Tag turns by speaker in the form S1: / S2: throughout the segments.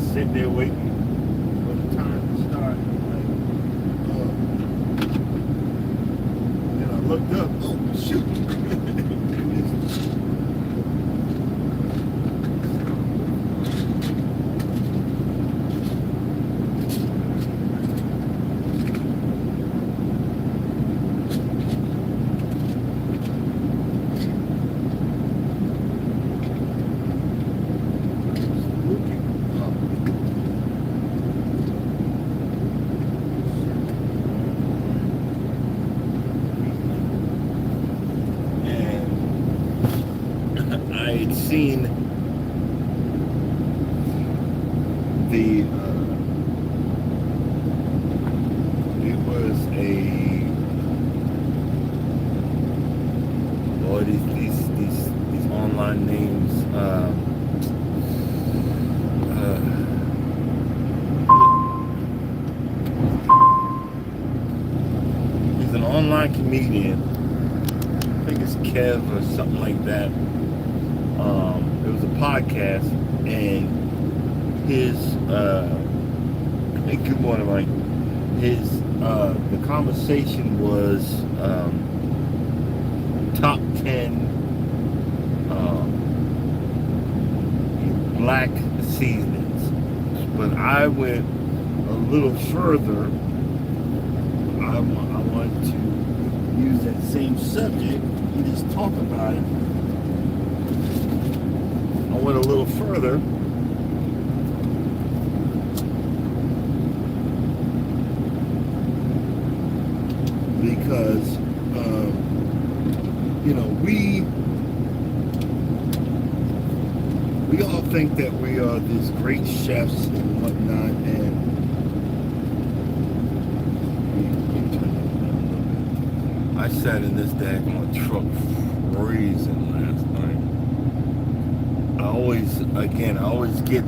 S1: sitting there waiting for the time to start. Like, then I looked up. Oh shoot! I had seen the it was a these online names he's an online comedian. I think it's Kev or something like that. It was a podcast, and his good morning, Mike. His the conversation was top 10 black seasonings, but I went a little further. I want to use that same subject and just talk about it. I went a little further because we all think that we are these great chefs and whatnot, and I sat in this daggone truck freezing last night. I always get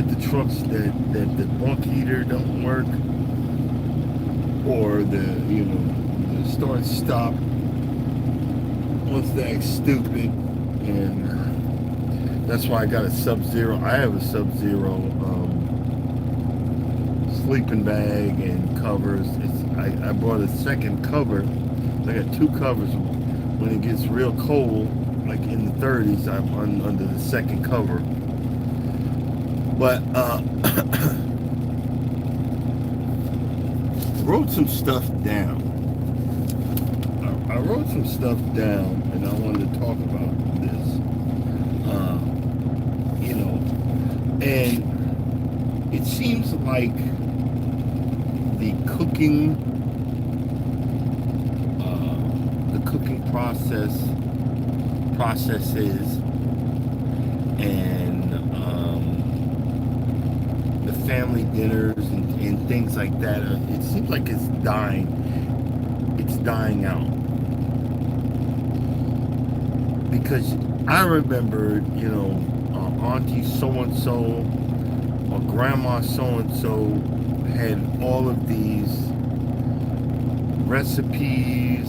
S1: the trucks that the bunk heater don't work, or the start stop once they act stupid, and that's why I got a Sub-Zero. I have a Sub-Zero sleeping bag and covers. I bought a second cover. I got two covers. When it gets real cold, like in the 30s, I'm under the second cover. But wrote some stuff down. I wrote some stuff down, and I wanted to talk about this. And it seems like the cooking processes and the family dinners and things like that, it seems like it's dying out, because I remember auntie so-and-so or grandma so-and-so had all of these recipes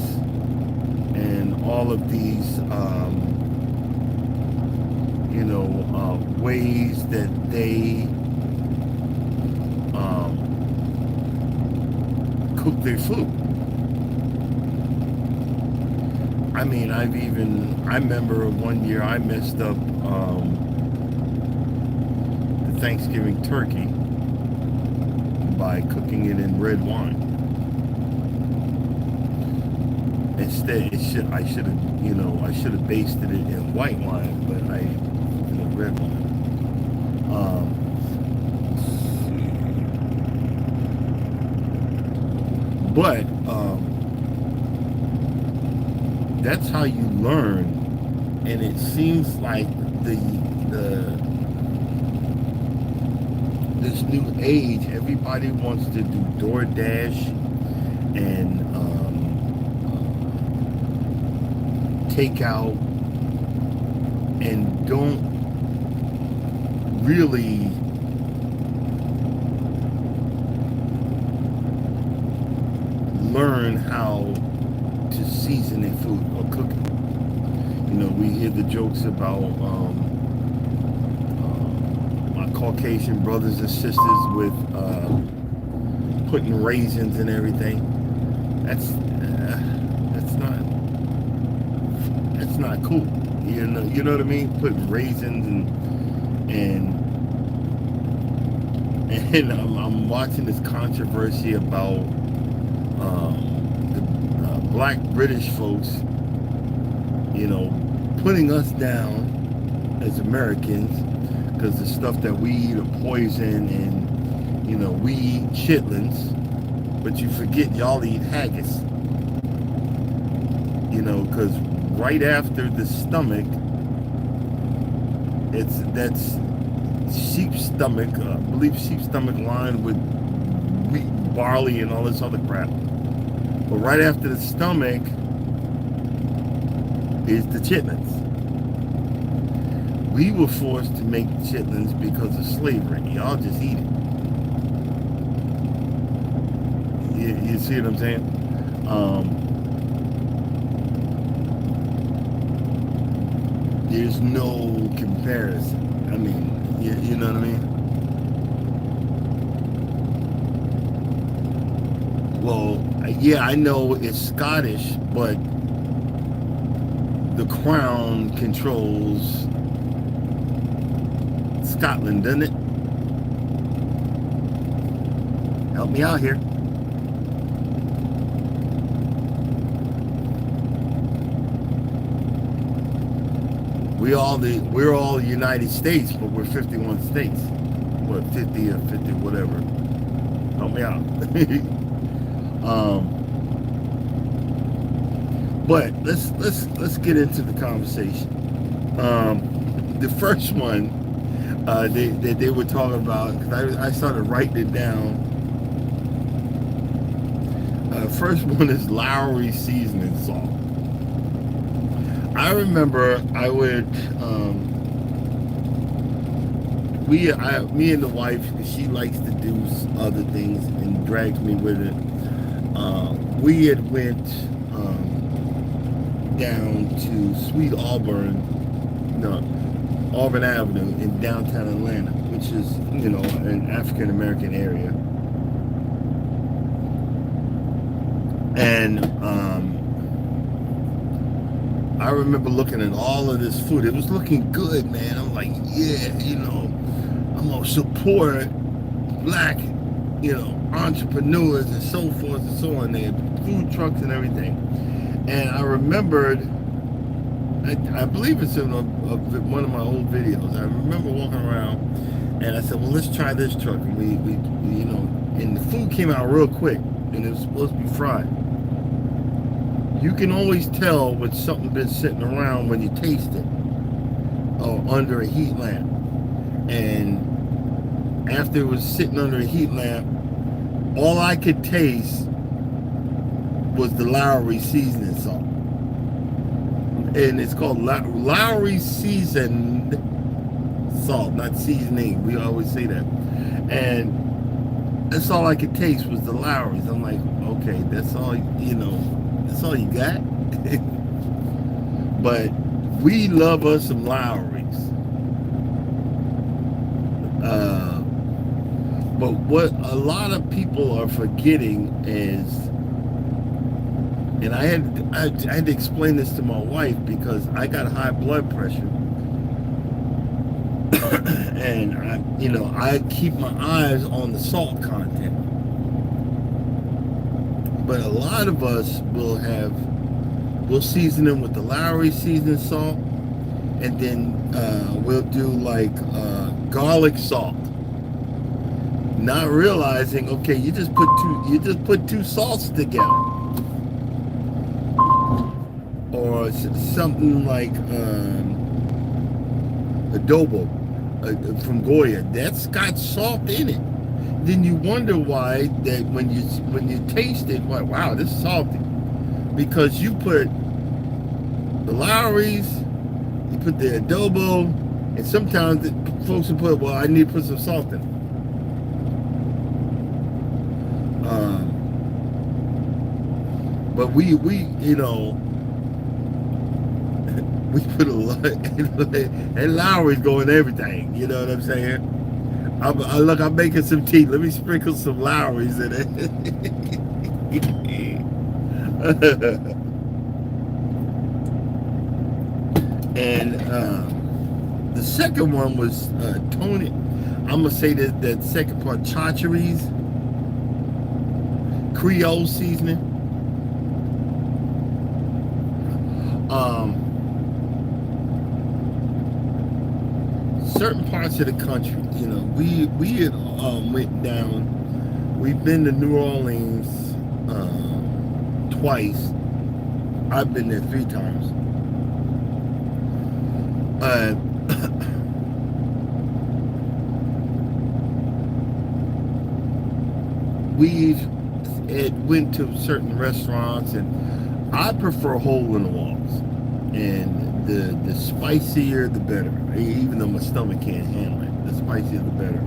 S1: and all of these ways that they cook their food. I mean, I remember one year I messed up the Thanksgiving turkey by cooking it in red wine. Instead, I should have basted it in white wine, but in red wine. But that's how you learn, and it seems like this new age, everybody wants to do DoorDash and takeout, and don't really learn how to season their food or cook it. You know, we hear the jokes about my Caucasian brothers and sisters with putting raisins and everything. That's not cool. You know what I mean? Putting raisins and I'm watching this controversy about the black British folks, you know, putting us down as Americans because the stuff that we eat are poison, and you know, we eat chitlins, but you forget y'all eat haggis. You know, because right after the stomach, that's sheep's stomach. I believe sheep's stomach lined with wheat, barley, and all this other crap. But right after the stomach is the chitlins. We were forced to make chitlins because of slavery. Y'all just eat it. You see what I'm saying? There's no comparison. I mean, you know what I mean? Well, yeah, I know it's Scottish, but the crown controls Scotland, doesn't it? Help me out here. We're all United States, but we're 51 states. What, 50 or 50 whatever. Help me out. But let's get into the conversation. The first one they were talking about, because I started writing it down. First one is Lowry seasoning salt. I remember I would, me and the wife, she likes to do other things and drags me with it. We had went down to Sweet Auburn, no, Auburn Avenue in downtown Atlanta, which is, you know, an African American area. And I remember looking at all of this food. It was looking good, man. I'm like, yeah, you know, I'm gonna support black, you know, entrepreneurs and so forth and so on. They had food trucks and everything. And I remembered, I believe it's in one of my old videos. I remember walking around and I said, well, let's try this truck. And we you know, and the food came out real quick, and it was supposed to be fried. You can always tell when something's been sitting around when you taste it, or under a heat lamp. And after it was sitting under a heat lamp, all I could taste was the Lowry seasoning salt. And it's called Lowry seasoned salt, not seasoning. We always say that. And that's all I could taste was the Lowry's. I'm like, okay, that's all, you know, that's all you got? But we love us some Lowry's. But what a lot of people are forgetting is, and I had to explain this to my wife because I got high blood pressure, and I keep my eyes on the salt content. But a lot of us we'll season them with the Lowry seasoning salt, and then we'll do like garlic salt, not realizing, okay, you just put two salts together. Or something like adobo from Goya, that's got salt in it. Then you wonder why that when you taste it, like, wow, this is salty, because you put the Lowry's, you put the adobo, and sometimes folks will put, well, I need to put some salt in it. But we you know, We put a lot, and Lowry's going everything. You know what I'm saying? I'm making some tea. Let me sprinkle some Lowry's in it. And the second one was Tony. I'm gonna say that second part, Chachere's Creole seasoning. Certain parts of the country, you know, we had went down. We've been to New Orleans twice. I've been there 3 times. We've went to certain restaurants, and I prefer hole in the walls. And the spicier, the better. Even though my stomach can't handle it, the spicier, the better.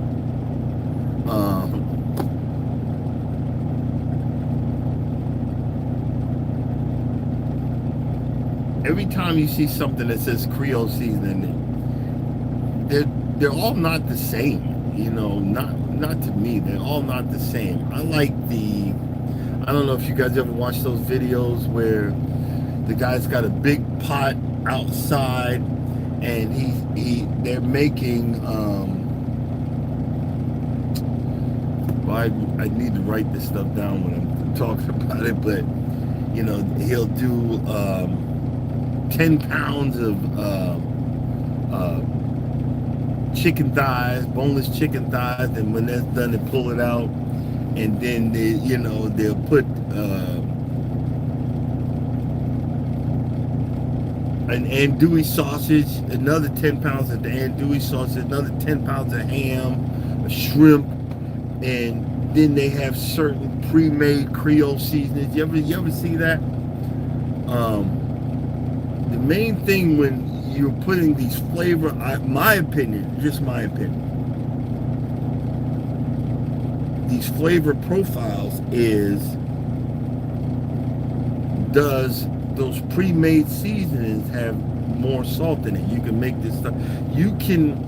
S1: Every time you see something that says Creole seasoning, they're all not the same. You know, not to me. They're all not the same. I like I don't know if you guys ever watch those videos where the guy's got a big pot outside, and they're making. Well, I need to write this stuff down when I'm talking about it, but you know, he'll do 10 pounds of chicken thighs, boneless chicken thighs, and when that's done, they pull it out, and then they'll put an andouille sausage, another 10 pounds of the andouille sausage, another 10 pounds of ham, a shrimp, and then they have certain pre-made Creole seasonings. You ever see that? The main thing when you're putting these flavor, my opinion, just my opinion, these flavor profiles is, does those pre-made seasonings have more salt in it? You can make this stuff. You can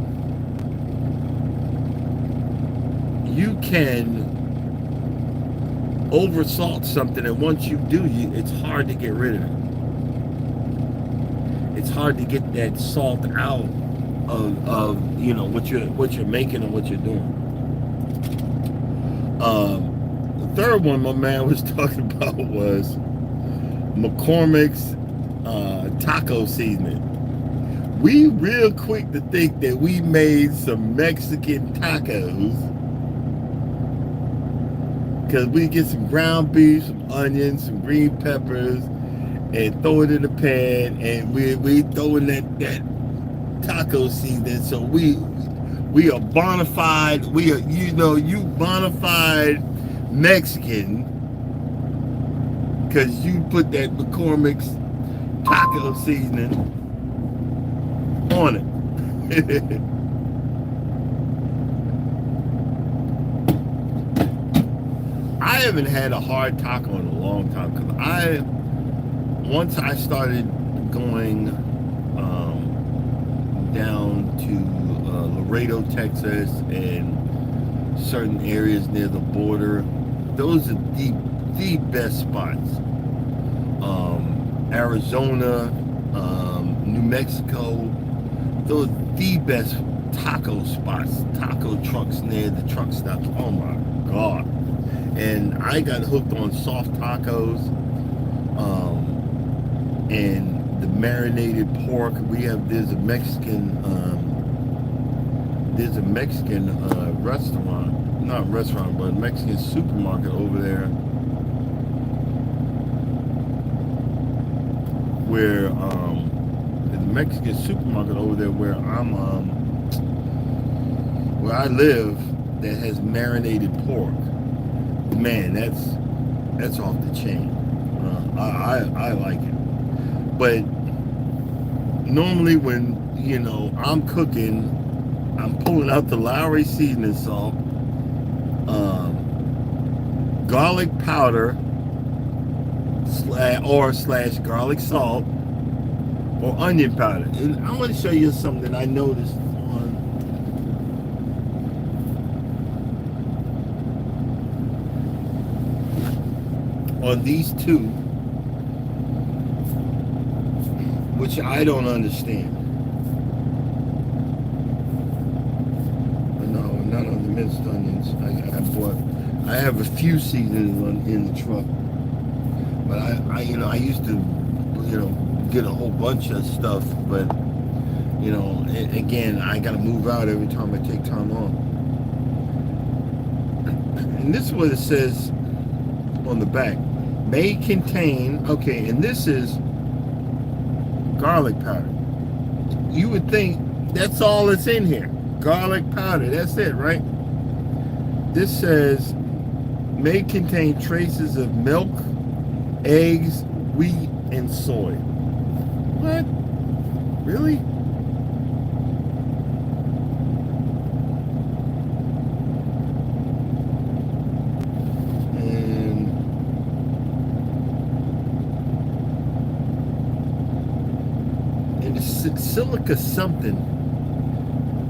S1: over salt something, and once you do, it's hard to get rid of it. It's hard to get that salt out of what you're making and what you're doing. The third one my man was talking about was McCormick's taco seasoning. We real quick to think that we made some Mexican tacos, because we get some ground beef, some onions, some green peppers, and throw it in the pan, and we throw in that taco seasoning. So we are bona fide. We are, you bona fide Mexican, because you put that McCormick's taco seasoning on it. I haven't had a hard taco in a long time, because once I started going down to Laredo, Texas, and certain areas near the border, those are the best spots. Arizona, New Mexico, those are the best taco spots, taco trucks near the truck stops. Oh my God. And I got hooked on soft tacos, and the marinated pork. There's a Mexican restaurant, not restaurant, but a Mexican supermarket over there, where the Mexican supermarket over there where where I live, that has marinated pork. Man, that's off the chain. I like it. But normally when I'm cooking, I'm pulling out the Lowry seasoning salt, garlic powder / garlic salt, or onion powder. And I want to show you something I noticed on these two, which I don't understand. No, not on the minced onions. I have a few seasonings in the truck, but I used to, get a whole bunch of stuff, but again, I got to move out every time I take time off. And this is what it says on the back. May contain, okay, and this is garlic powder. You would think that's all that's in here. Garlic powder, that's it, right? This says may contain traces of milk, eggs, wheat, and soy. What? Really? And it's silica something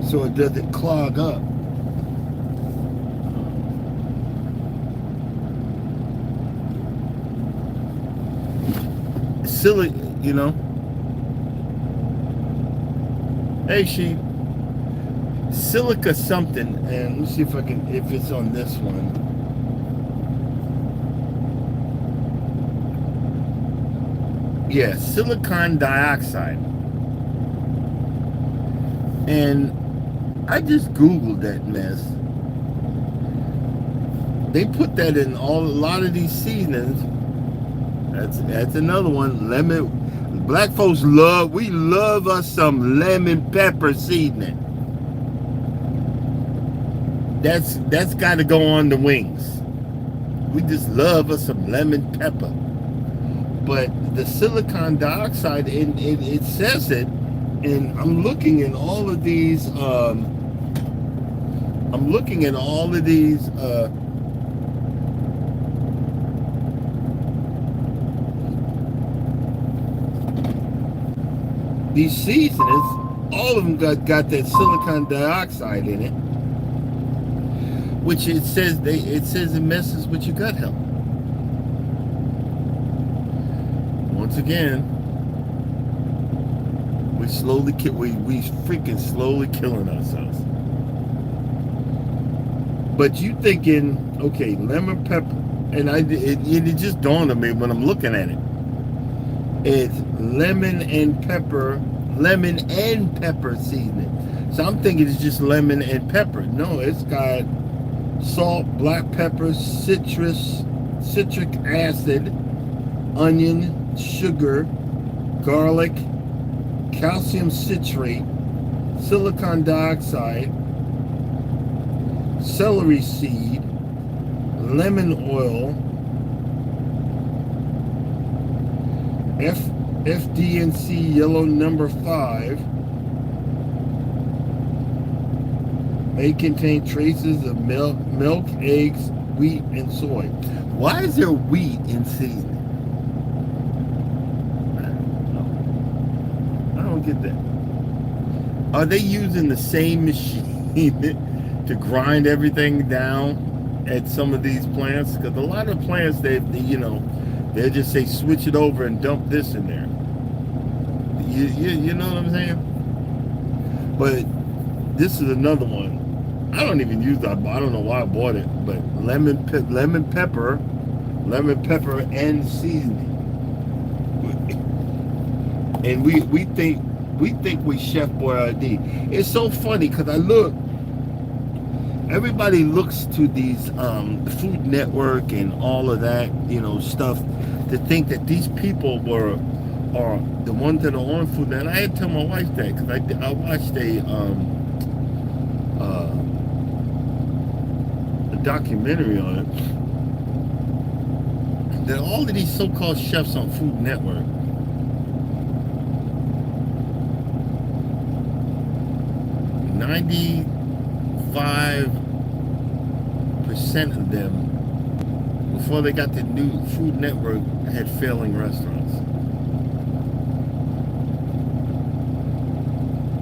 S1: so it doesn't clog up. Silly, Hey, sheep. Silica something, and let's see if it's on this one. Yeah, silicon dioxide. And I just Googled that mess. They put that in a lot of these seasonings. That's another one. Lemon. Black folks we love us some lemon pepper seasoning. That's got to go on the wings. We just love us some lemon pepper. But the silicon dioxide, it says it, and I'm looking at all of these. These seasonings, all of them got that silicon dioxide in it, which it says it messes with your gut health. Once again, we freaking slowly killing ourselves. But you thinking, okay, lemon pepper, and it just dawned on me when I'm looking at it. It's lemon and pepper seasoning. So I'm thinking it's just lemon and pepper. No, it's got salt, black pepper, citric acid, onion, sugar, garlic, calcium citrate, silicon dioxide, celery seed, lemon oil, FDNC yellow number 5, may contain traces of milk, eggs, wheat, and soy. Why is there wheat in seasoning? I don't get that. Are they using the same machine to grind everything down at some of these plants? Because a lot of plants, they'll just say switch it over and dump this in there. You know what I'm saying? But this is another one. I don't even use that. I don't know why I bought it, but lemon pepper and seasoning. And we think we Chef Boyardee. It's so funny because everybody looks to these the Food Network and all of that stuff to think that these people are the ones that are on Food Network. And I had to tell my wife that because I watched a documentary on it, that all of these so-called chefs on Food Network, $95% of them, before they got the new Food Network, had failing restaurants.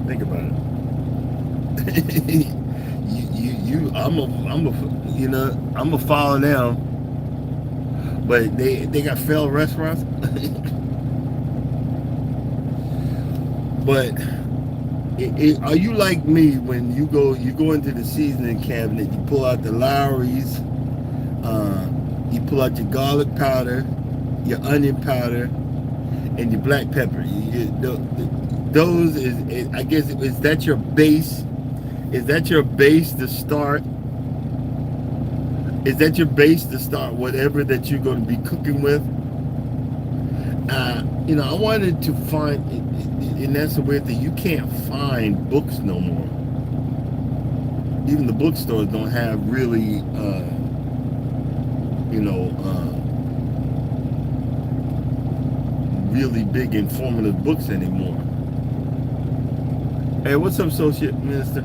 S1: Think about it. I'm a follow them, but they got failed restaurants. But are you like me when you go into the seasoning cabinet, you pull out the Lowry's, you pull out your garlic powder, your onion powder, and your black pepper. Those I guess, is that your base? Is that your base to start? Is that your base to start whatever that you're going to be cooking with? I wanted to find, and that's the weird thing. You can't find books no more. Even the bookstores don't have really, really big informative books anymore. Hey, what's up, Associate Minister?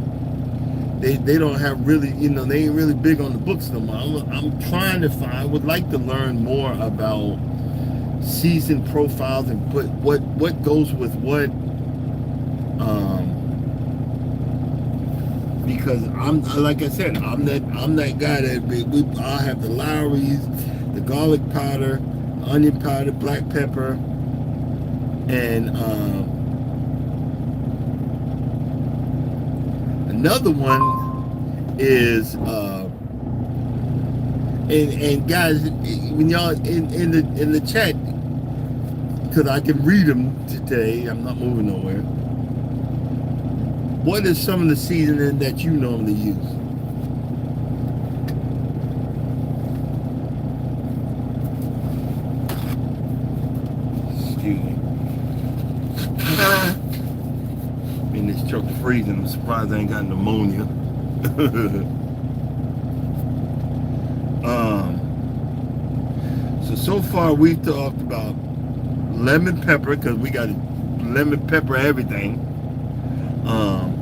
S1: They don't have really, they ain't really big on the books no more. I'm trying to find, I would like to learn more about season profiles and put what goes with what, because I'm, like I said, I'm that guy that I have the Lowry's, the garlic powder, onion powder, black pepper, and another one is and guys, when y'all in the chat, because I can read them today, I'm not moving nowhere. What is some of the seasoning that you normally use? Excuse me. In this truck freezing, I'm surprised I ain't got pneumonia. So far we've talked about lemon pepper, because we got lemon pepper everything.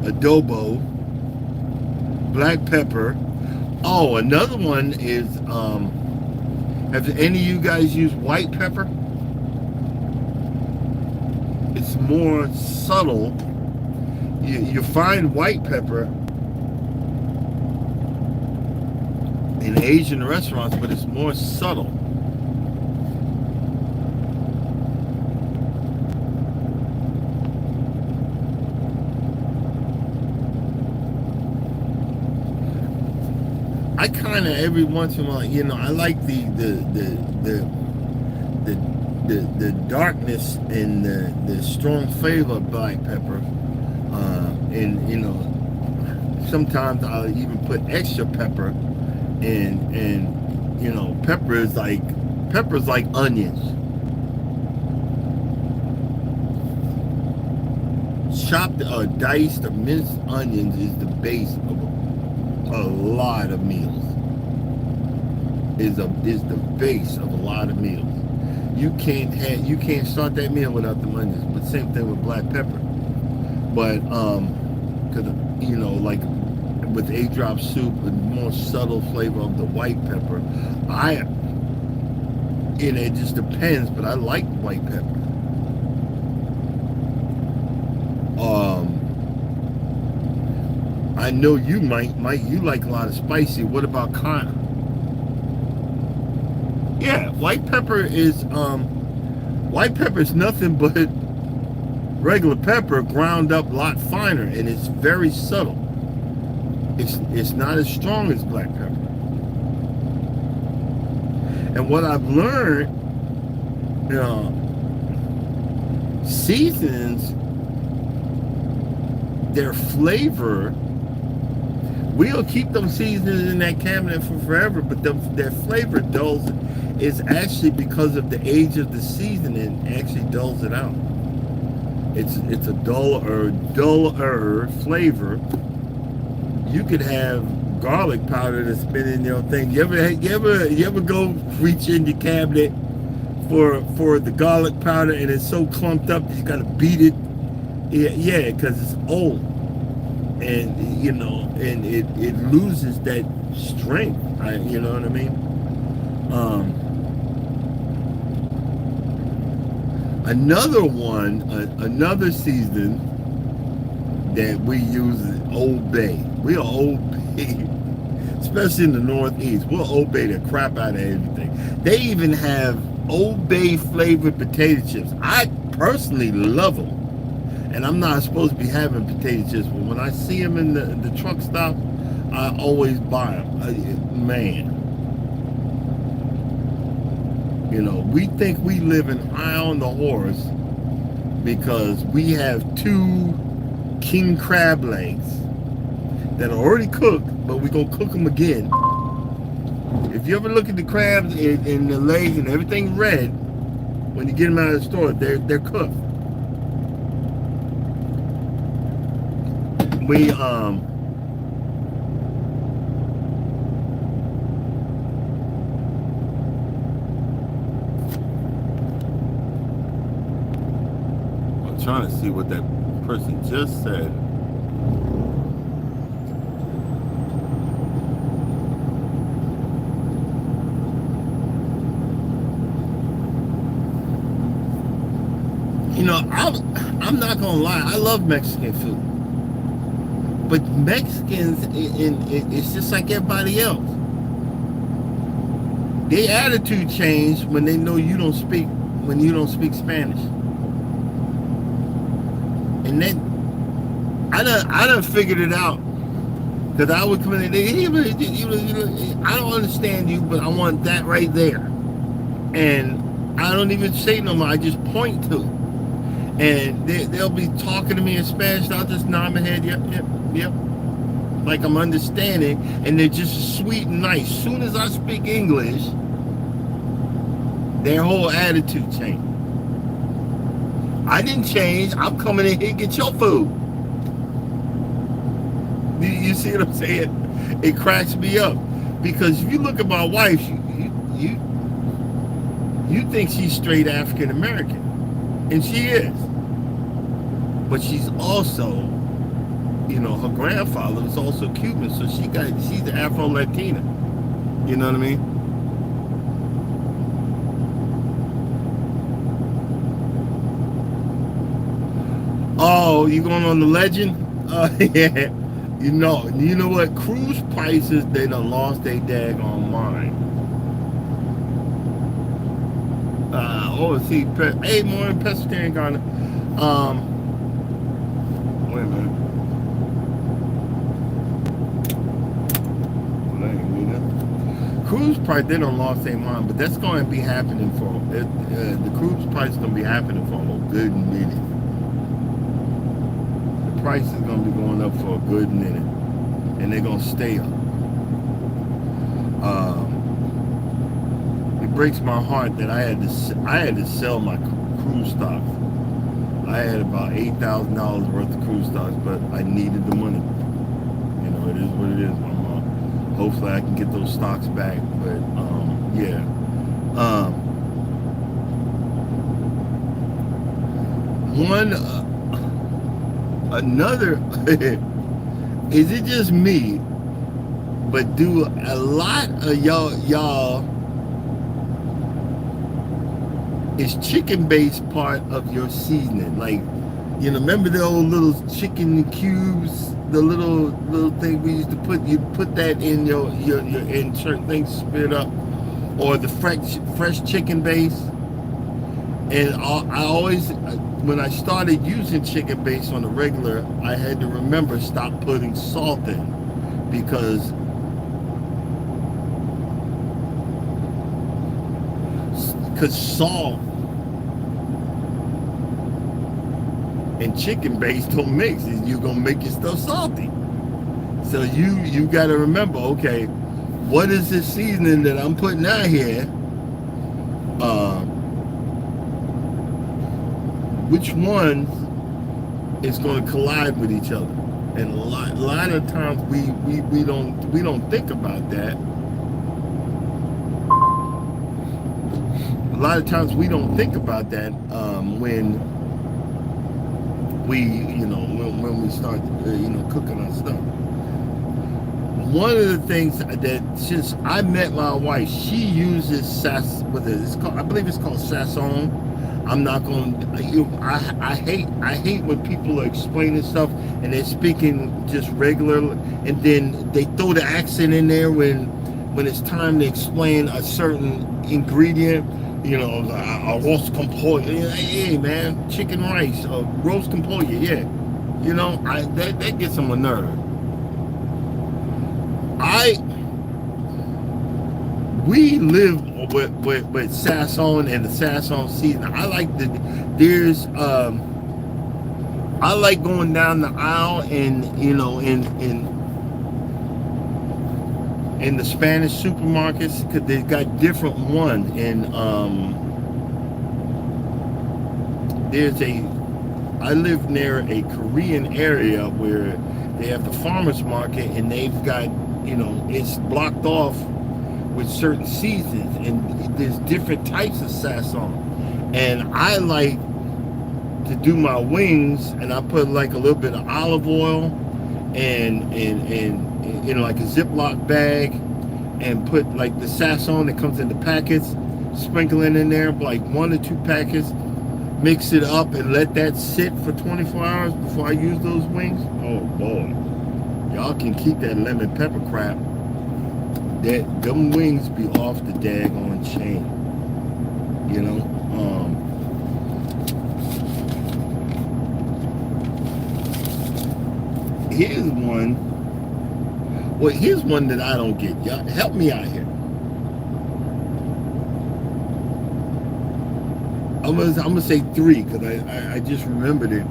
S1: Adobo, black pepper. Oh, another one is, have any of you guys used white pepper? It's more subtle. You find white pepper in Asian restaurants, but it's more subtle. I kind of every once in a while, I like the darkness and the strong flavor of black pepper, and sometimes I'll even put extra pepper, and pepper's like onions. Chopped or diced or minced onions is the base of a lot of meals. Is the base of a lot of meals. You can't start that meal without the onions. But same thing with black pepper. But because like with 8-drop soup, the more subtle flavor of the white pepper, it just depends. But I like white pepper. I know you might you like a lot of spicy. What about cayenne? Yeah, white pepper is nothing but regular pepper ground up a lot finer, and it's very subtle. It's not as strong as black pepper. And what I've learned, seasons, their flavor, we'll keep them seasonings in that cabinet for forever, but their flavor dulls is actually because of the age of the seasoning, actually dulls it out. It's a duller flavor. You could have garlic powder that's been in your thing. You ever go reach in your cabinet for the garlic powder and it's so clumped up you gotta beat it? Yeah, because it's old. And and it loses that strength. You know what I mean? Another season that we use is Old Bay. We are Old Bay, especially in the Northeast. We'll Old Bay the crap out of everything. They even have Old Bay flavored potato chips. I personally love them. And I'm not supposed to be having potato chips, but when I see them in the truck stop, I always buy them. Man. You know, we think we live in high on the horse because we have 2 king crab legs that are already cooked, but we're going to cook them again. If you ever look at the crabs and the legs and everything red, when you get them out of the store, they're cooked. I'm trying to see what that person just said. You know, I'm not gonna lie, I love Mexican food. But Mexicans, it's just like everybody else. Their attitude change when they know you don't speak Spanish. And then I done figured it out. Because I would come in and I don't understand you, but I want that right there. And I don't even say no more, I just point to it. And they'll be talking to me in Spanish, I'll just nod my head, yep. Like I'm understanding, and they're just sweet and nice. Soon as I speak English, their whole attitude changed. I didn't change. I'm coming in here to get your food. You see what I'm saying? It cracks me up because if you look at my wife, you think she's straight African American, and she is. But she's also, you know, her grandfather was also Cuban, so she's the Afro-Latina. You know what I mean? Oh, you going on the legend? Yeah. You know what? Cruise prices, they done lost their daggone mind. See, hey, morning, Pescatarian Garden. Wait a minute. Cruise price, they done lost their mind, but that's going to be happening for the cruise price is going to be happening for a good minute. The price is going to be going up for a good minute, and they're going to stay up. It breaks my heart that I had to sell my cruise stocks. I had about $8,000 worth of cruise stocks, but I needed the money. You know, it is what it is, my mom. Hopefully I can get those stocks back, but yeah. Another, is it just me, but do a lot of y'all is chicken-based part of your seasoning? Like, you know, remember the old little chicken cubes, the little thing we used to put? You put that in your in certain things, spit up, or the fresh chicken base. And I always, when I started using chicken base on the regular, I had to remember stop putting salt in, because salt and chicken base don't mix. You're gonna make your stuff salty. So you got to remember, okay, what is this seasoning that I'm putting out here? Which one is going to collide with each other? And a lot of times we don't think about that. A lot of times we don't think about that when we start cooking our stuff. One of the things that, since I met my wife, she uses I believe it's called sazon. I'm not going to, I hate when people are explaining stuff and they're speaking just regular, and then they throw the accent in there when it's time to explain a certain ingredient. A roast compote. Hey, man, chicken rice, roast compote. Yeah, that gets on my nerve. We live with Sasson and the Sasson season. I like going down the aisle and in the Spanish supermarkets, because they've got different ones. And I live near a Korean area where they have the farmers market, and they've got, it's blocked off with certain seasons, and there's different types of Sasson. And I like to do my wings, and I put like a little bit of olive oil and in like a Ziploc bag, and put like the Sasson that comes in the packets, sprinkling in there like 1 or 2 packets, mix it up and let that sit for 24 hours before I use those wings. Oh boy, y'all can keep that lemon pepper crap. Them wings be off the daggone chain. Here's one. Well, here's one that I don't get. Y'all help me out here. I'm gonna say 3 because I just remembered it.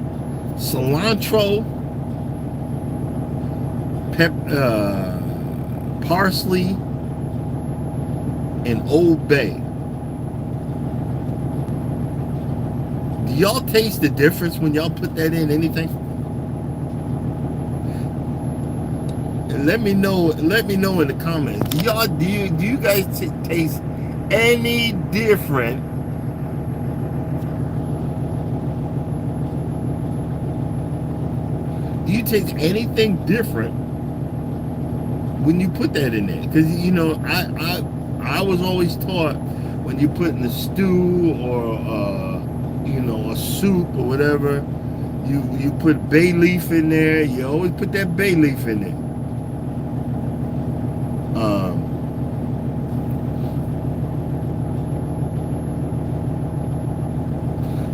S1: Cilantro, parsley, and Old Bay. Do y'all taste the difference when y'all put that in anything? And let me know in the comments. Do you guys taste any different do you taste anything different when you put that in there? Because I was always taught when you put in a stew or a soup or whatever, you put bay leaf in there. You always put that bay leaf in there.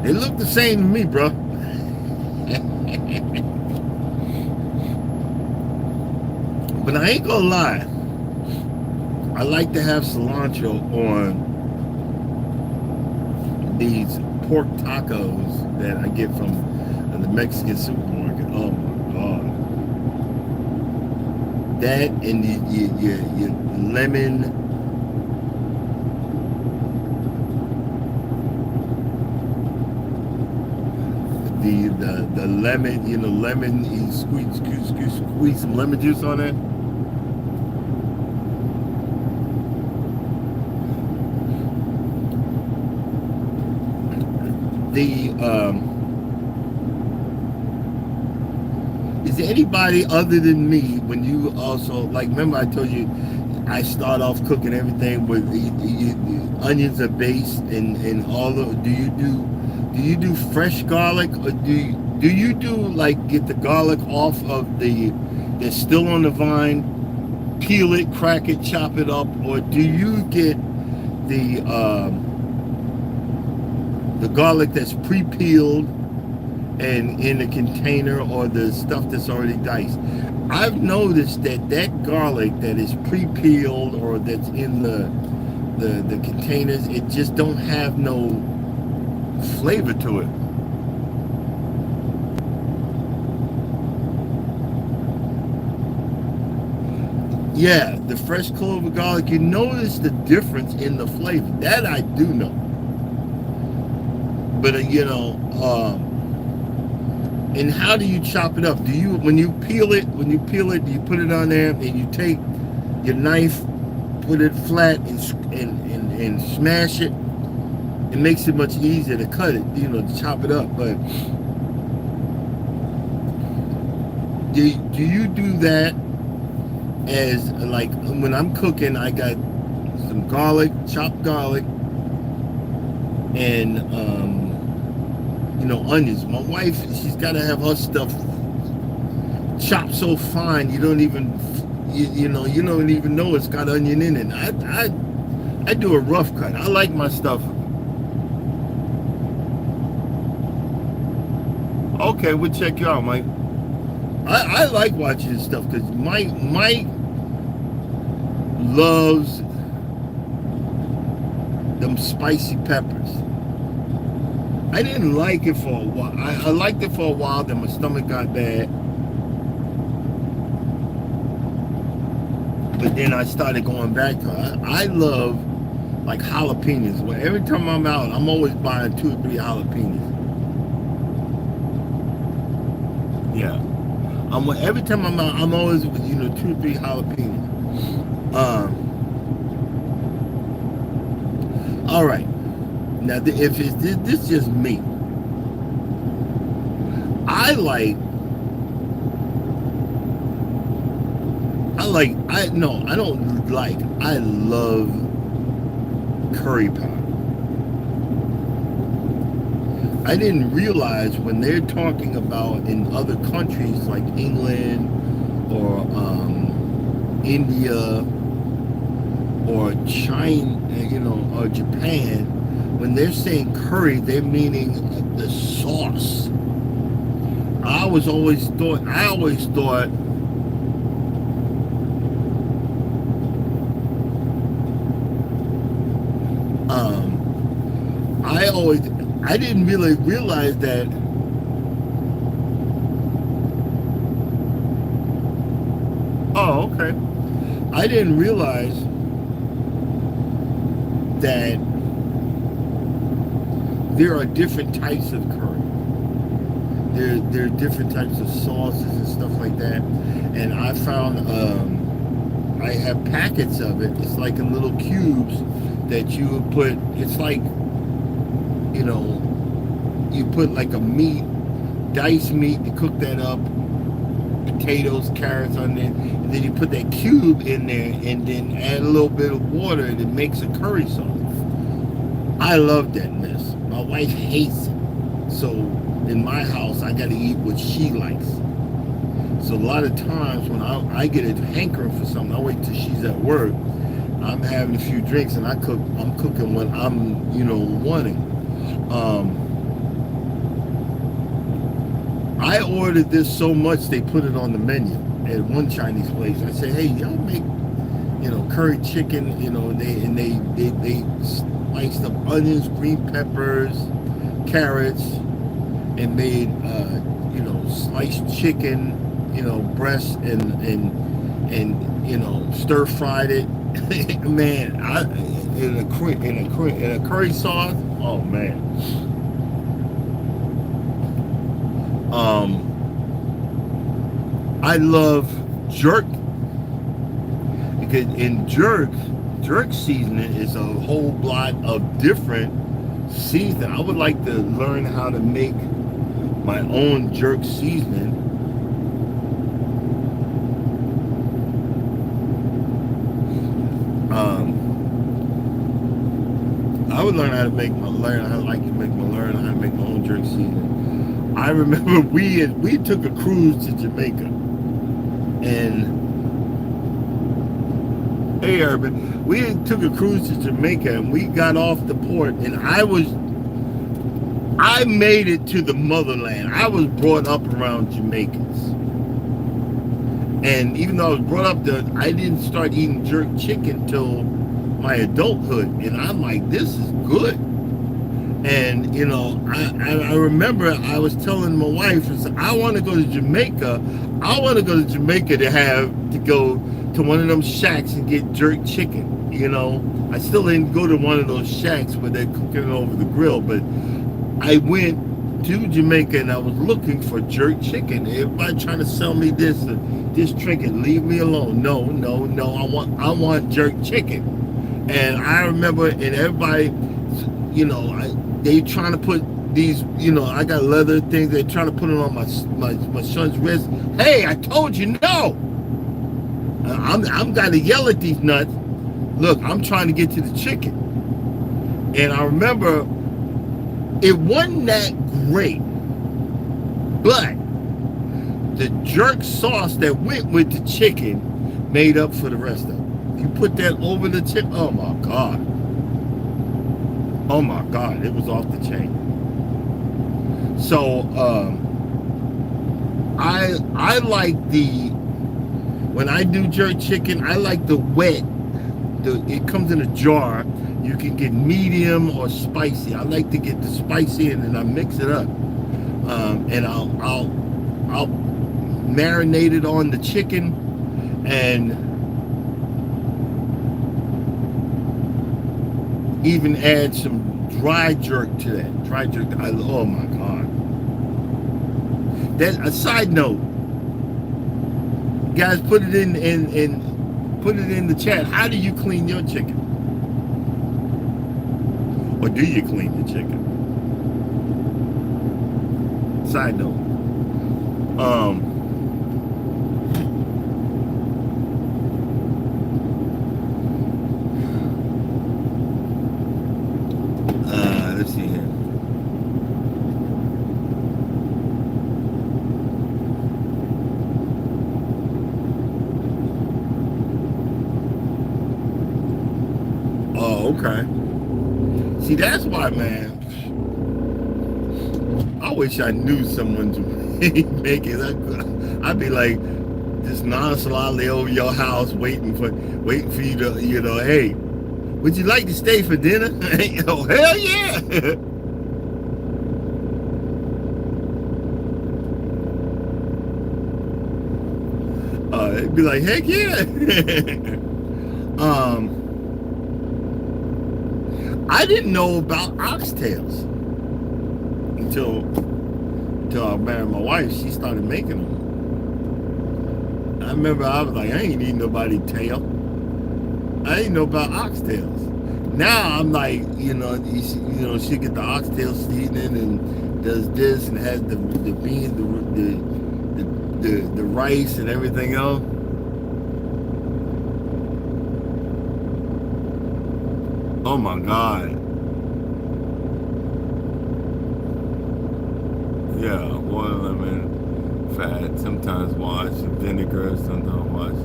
S1: They look the same to me, bro. But I ain't gonna lie, I like to have cilantro on these pork tacos that I get from the Mexican supermarket. Oh my God. That and your lemon, the lemon, lemon, you squeeze some lemon juice on it. Is there anybody other than me, when you also, like, remember I told you I start off cooking everything with onions are based and all of, do you do fresh garlic, or do you do like get the garlic off of that's still on the vine, peel it, crack it, chop it up, or do you get the garlic that's pre-peeled and in a container, or the stuff that's already diced? I've noticed that garlic that is pre-peeled or that's in the containers, it just don't have no flavor to it. Yeah, the fresh clove of garlic, you notice the difference in the flavor. That I do know. But and how do you chop it up? When you peel it, do you put it on there and you take your knife, put it flat and smash it? It makes it much easier to cut it, to chop it up. But do you do that as, like, when I'm cooking, I got some garlic, chopped garlic, and onions. My wife, she's got to have her stuff chopped so fine you don't even you don't even know it's got onion in it. I do a rough cut. I like my stuff. Okay, we'll check you out, Mike. I like watching this stuff because Mike loves them spicy peppers. I didn't like it for a while. I liked it for a while, then my stomach got bad. But then I started going back to it. I love like jalapenos. Well, every time I'm out, I'm always buying 2 or 3 jalapenos. Yeah. Every time I'm out, I'm always with 2 or 3 jalapenos. All right. Now, if it's this is just me. I love curry powder. I didn't realize when they're talking about in other countries like England or India or China, or Japan, when they're saying curry, they're meaning the sauce. I always thought I didn't really realize that okay. I didn't realize that there are different types of curry. There are different types of sauces and stuff like that. And I found I have packets of it. It's like in little cubes that you would put. It's like you put like a diced meat, you cook that up, potatoes, carrots on there, and then you put that cube in there and then add a little bit of water and it makes a curry sauce. I love that mess. My wife hates it. So in my house, I got to eat what she likes. So a lot of times when I get a hankering for something, I wait till she's at work. I'm having a few drinks and I'm cooking what I'm, wanting. I ordered this so much they put it on the menu at one Chinese place. I said, "Hey, y'all make, curry chicken, they sliced up onions, green peppers, carrots, and made sliced chicken, breast and stir fried it." Man, in a curry sauce. Oh man. I love jerk because in jerk seasoning is a whole lot of different seasoning. I would like to learn how to make my own jerk seasoning. I would learn how to make my own jerk seasoning. I remember we took a cruise to Jamaica, and hey Urban, we took a cruise to Jamaica, and we got off the port, and I made it to the motherland. I was brought up around Jamaicans, and even though I was brought up there, I didn't start eating jerk chicken till my adulthood, and I'm like, this is good. And I remember I was telling my wife, I said, I want to go to Jamaica. I want to go to Jamaica to go to one of them shacks and get jerk chicken. I still didn't go to one of those shacks where they're cooking it over the grill, but I went to Jamaica and I was looking for jerk chicken. Everybody trying to sell me this trinket, leave me alone. No, I want jerk chicken. And I remember, and everybody, they trying to put these, I got leather things. They're trying to put it on my son's wrist. Hey, I told you no. I'm got to yell at these nuts. Look, I'm trying to get to the chicken. And I remember It wasn't that great, but the jerk sauce that went with the chicken made up for the rest of it. You put that over the chicken, oh my God. Oh my God, it was off the chain. So, I like when I do jerk chicken, I like the wet. It comes in a jar. You can get medium or spicy. I like to get the spicy and then I mix it up. And I'll marinate it on the chicken and even add some dry jerk to that. Dry jerk. Oh my God. That a side note. Guys, put it in the chat. How do you clean your chicken? Or do you clean your chicken? Side note. Let's see here. Oh, okay. See, that's why, man. I wish I knew someone to make it. I'd be like just nonchalantly over your house, waiting for you to, hey, would you like to stay for dinner? Oh, hell yeah! It'd be like, heck yeah! I didn't know about oxtails until I married my wife. She started making them. I remember I was like, I ain't eating nobody tail. I didn't know about oxtails. Now I'm like, she get the oxtail seasoning and does this and has the beans, the rice and everything else. Oh my God. Yeah, water, lemon, fat, sometimes wash, vinegar, sometimes wash.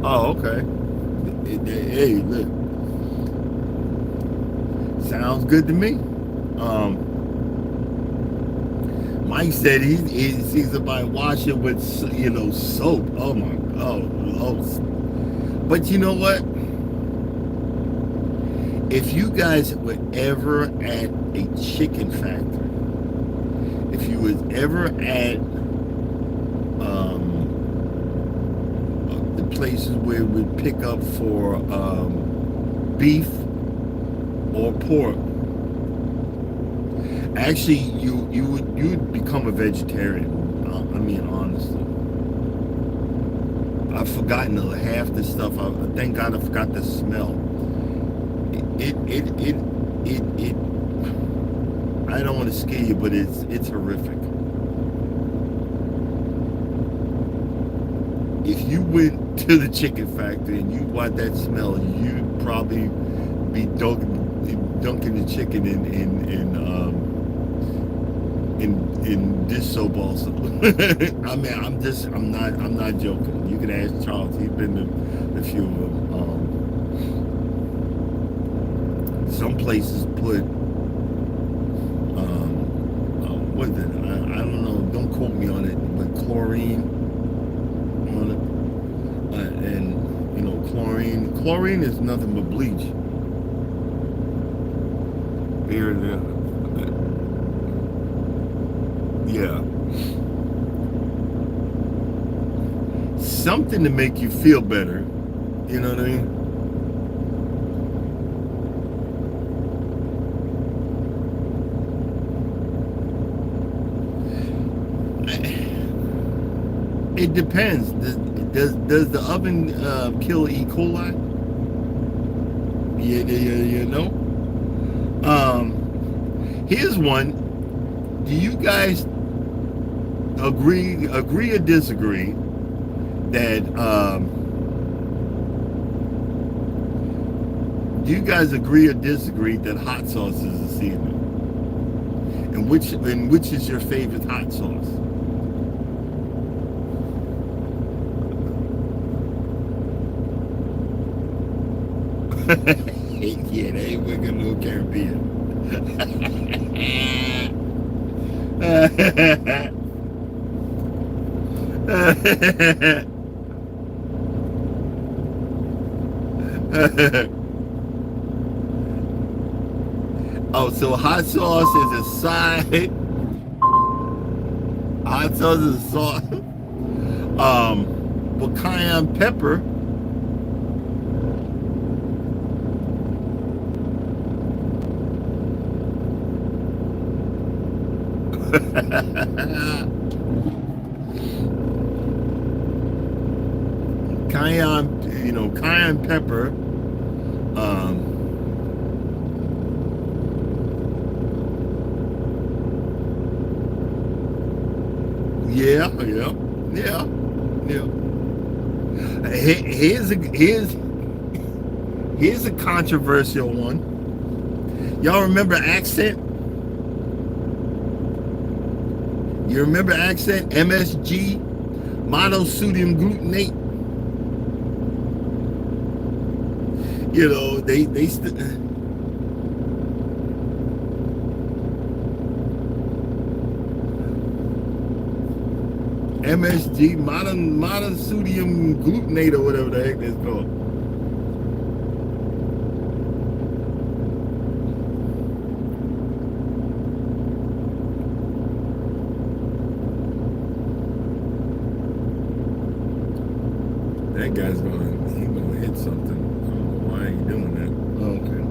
S1: Oh, okay. Hey, look. Sounds good to me. Mike said he sees somebody wash it with, soap. Oh my, oh. But you know what? If you guys were ever at a chicken factory, if you was ever at the places where we pick up for beef or pork, actually you would become a vegetarian. I mean, honestly. I've forgotten half the stuff. Thank God I forgot the smell. It I don't want to scare you, but it's horrific. If you went to the chicken factory and you want that smell, you'd probably be dunking the chicken in dish soap also. I mean, I'm not joking. You can ask Charles. He's been to a few of them. Some places put what is it? I don't know. Don't quote me on it, but chlorine on it, and chlorine is nothing but bleach. Here, yeah. Something to make you feel better. You know what I mean? It depends. Does the oven kill E. coli? You know? Here's one. Do you guys agree or disagree that Do you guys agree or disagree that hot sauce is a seasoning? And which is your favorite hot sauce? Yeah, they ain't wicked no Caribbean. Oh, so hot sauce is a side. Hot sauce is a sauce. But cayenne pepper. Cayenne pepper. Um, yeah, yeah, yeah, yeah. Here's a controversial one. Y'all remember accent? You remember accent? MSG, monosodium glutamate. You know, MSG, monosodium glutamate, or whatever the heck that's called. That guy's gonna hit something. I don't know why he's doing that. Okay,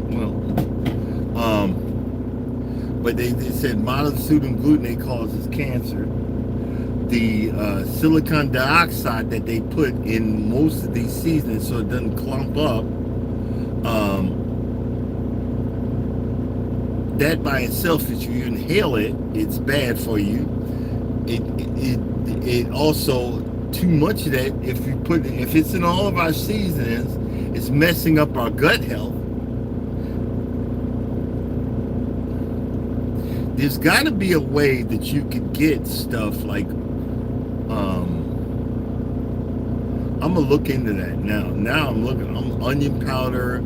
S1: but they said monosodium glutamate causes cancer. The silicon dioxide that they put in most of these seasonings so it doesn't clump up, that by itself, if you inhale it, it's bad for you. It also, too much of that, if it's in all of our seasonings, it's messing up our gut health. There's got to be a way that you could get stuff like I'm gonna look into that now. I'm onion powder,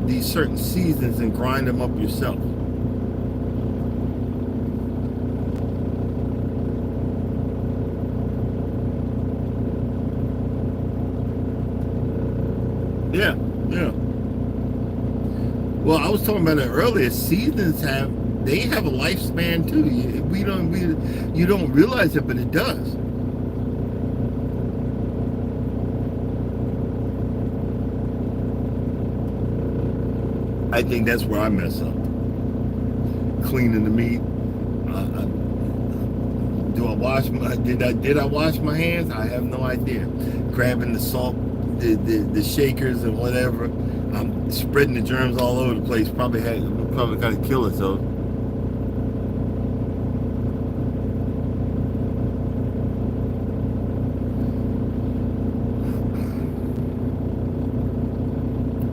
S1: these certain seasons, and grind them up yourself. Yeah, yeah. Well, I was talking about it earlier. Seasons have a lifespan too. You don't realize it, but it does. I think that's where I mess up. Cleaning the meat. Do I wash my? Did I wash my hands? I have no idea. Grabbing the salt, the shakers and whatever. I'm spreading the germs all over the place. Probably got to kill it. So.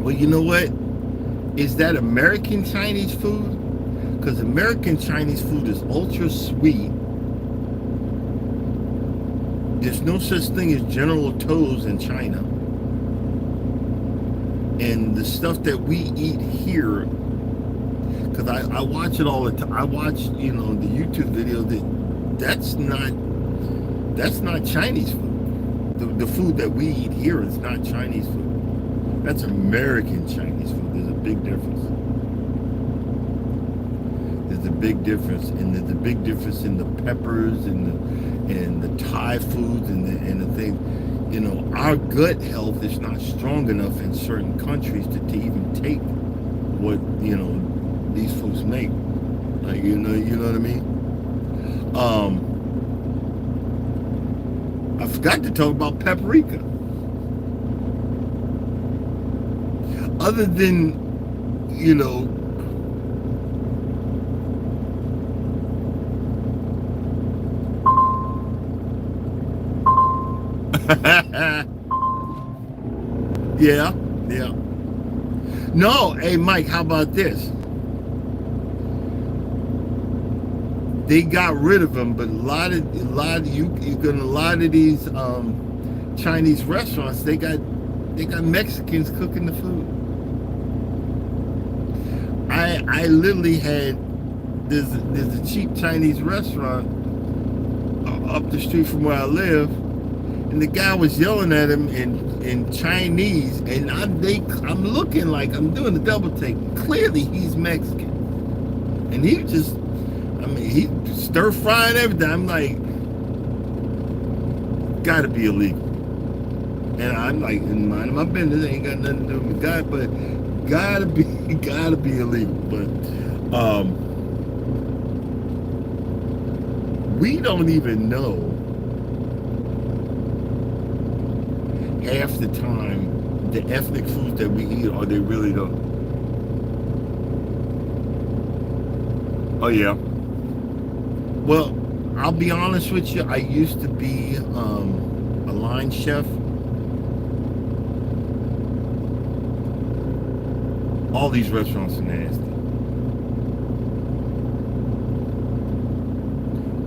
S1: Well, you know what? Is that American Chinese food? Because American Chinese food is ultra sweet. There's no such thing as General Tso's in China. And the stuff that we eat here, because I watch it all the time. I watch, the YouTube videos. That's not Chinese food. The food that we eat here is not Chinese food. That's American Chinese food. There's a big difference. There's a big difference, and there's a big difference in the peppers and the Thai foods and the thing. Our gut health is not strong enough in certain countries to even take what these folks make. Like you know what I mean. I forgot to talk about paprika. Other than, yeah, Yeah. No, hey Mike, how about this? They got rid of them, but you gonna a lot of these Chinese restaurants, they got Mexicans cooking the food. I literally had there's a cheap Chinese restaurant up the street from where I live, and the guy was yelling at him in Chinese, and I'm looking like I'm doing the double take. Clearly, he's Mexican, and he stir frying everything. I'm like, gotta be illegal, and I'm like, in mind my business, ain't got nothing to do with God, but gotta be illegal. But we don't even know half the time the ethnic foods that we eat, or they really don't. Oh yeah. Well, I'll be honest with you. I used to be a line chef. All these restaurants are nasty.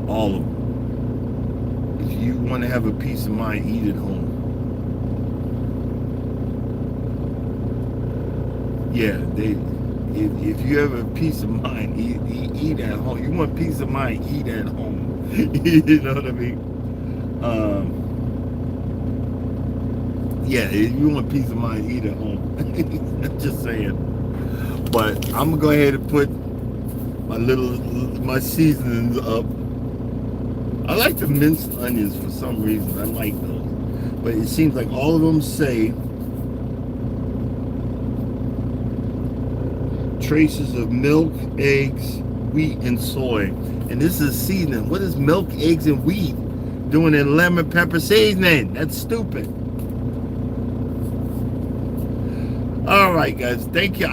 S1: All of them. If you want to have a peace of mind, eat at home. Yeah, if you have a peace of mind, eat at home. You want peace of mind, eat at home. You know what I mean? Yeah, if you want peace of mind, eat at home. I'm just saying. But I'm gonna go ahead and put my seasonings up. I like the minced onions for some reason. I like those. But it seems like all of them say traces of milk, eggs, wheat, and soy. And this is seasoning. What is milk, eggs, and wheat doing in lemon pepper seasoning? That's stupid. All right, guys. Thank you.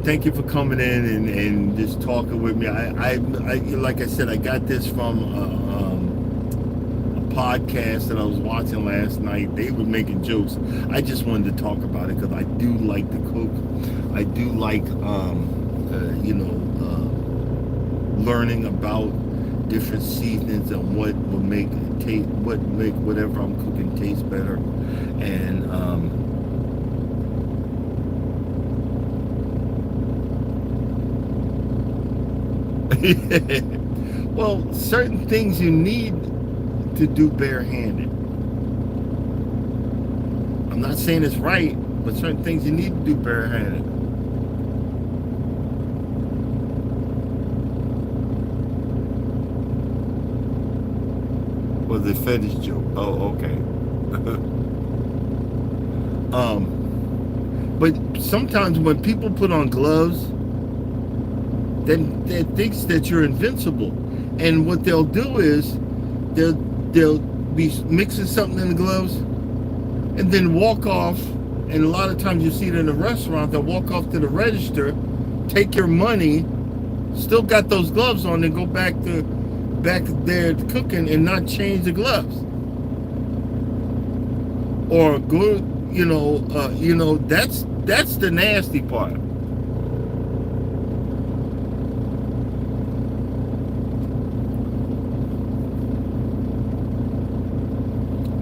S1: Thank you for coming in and just talking with me. I like I said, I got this from a podcast that I was watching last night. They were making jokes. I just wanted to talk about it because I do like to cook. I do like learning about different seasonings and what will make whatever I'm cooking taste better. And well, certain things you need to do barehanded. I'm not saying it's right, but certain things you need to do barehanded. Was a fetish joke? Oh, okay. But sometimes when people put on gloves, then they thinks that you're invincible, and what they'll do is they'll be mixing something in the gloves, and then walk off. And a lot of times you see it in a restaurant. They'll walk off to the register, take your money, still got those gloves on, and go back there cooking and not change the gloves, or go. That's the nasty part.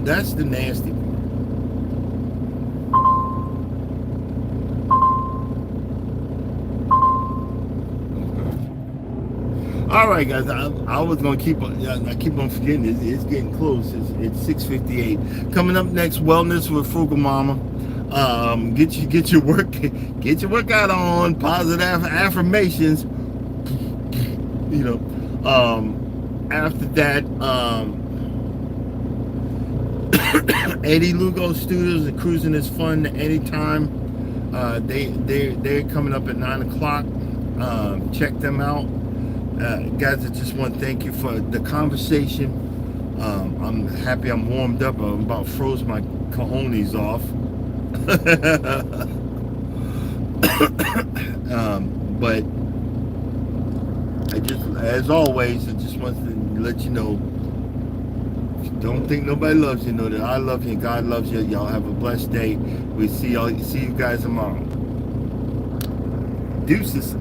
S1: That's the nasty part. All right, guys. I was gonna keep on. I keep on forgetting. It's getting close. It's 6:58. Coming up next, wellness with Frugal Mama. Get your workout on. Positive affirmations. After that, Eddie Lugo Studios and Cruising is Fun anytime. They're coming up at 9 o'clock. Check them out. Guys, I just want to thank you for the conversation. I'm happy I'm warmed up. I'm about froze my cojones off. But as always, I just want to let you know, don't think nobody loves you. Know that I love you and God loves you. Y'all have a blessed day. We see you guys tomorrow. Deuces.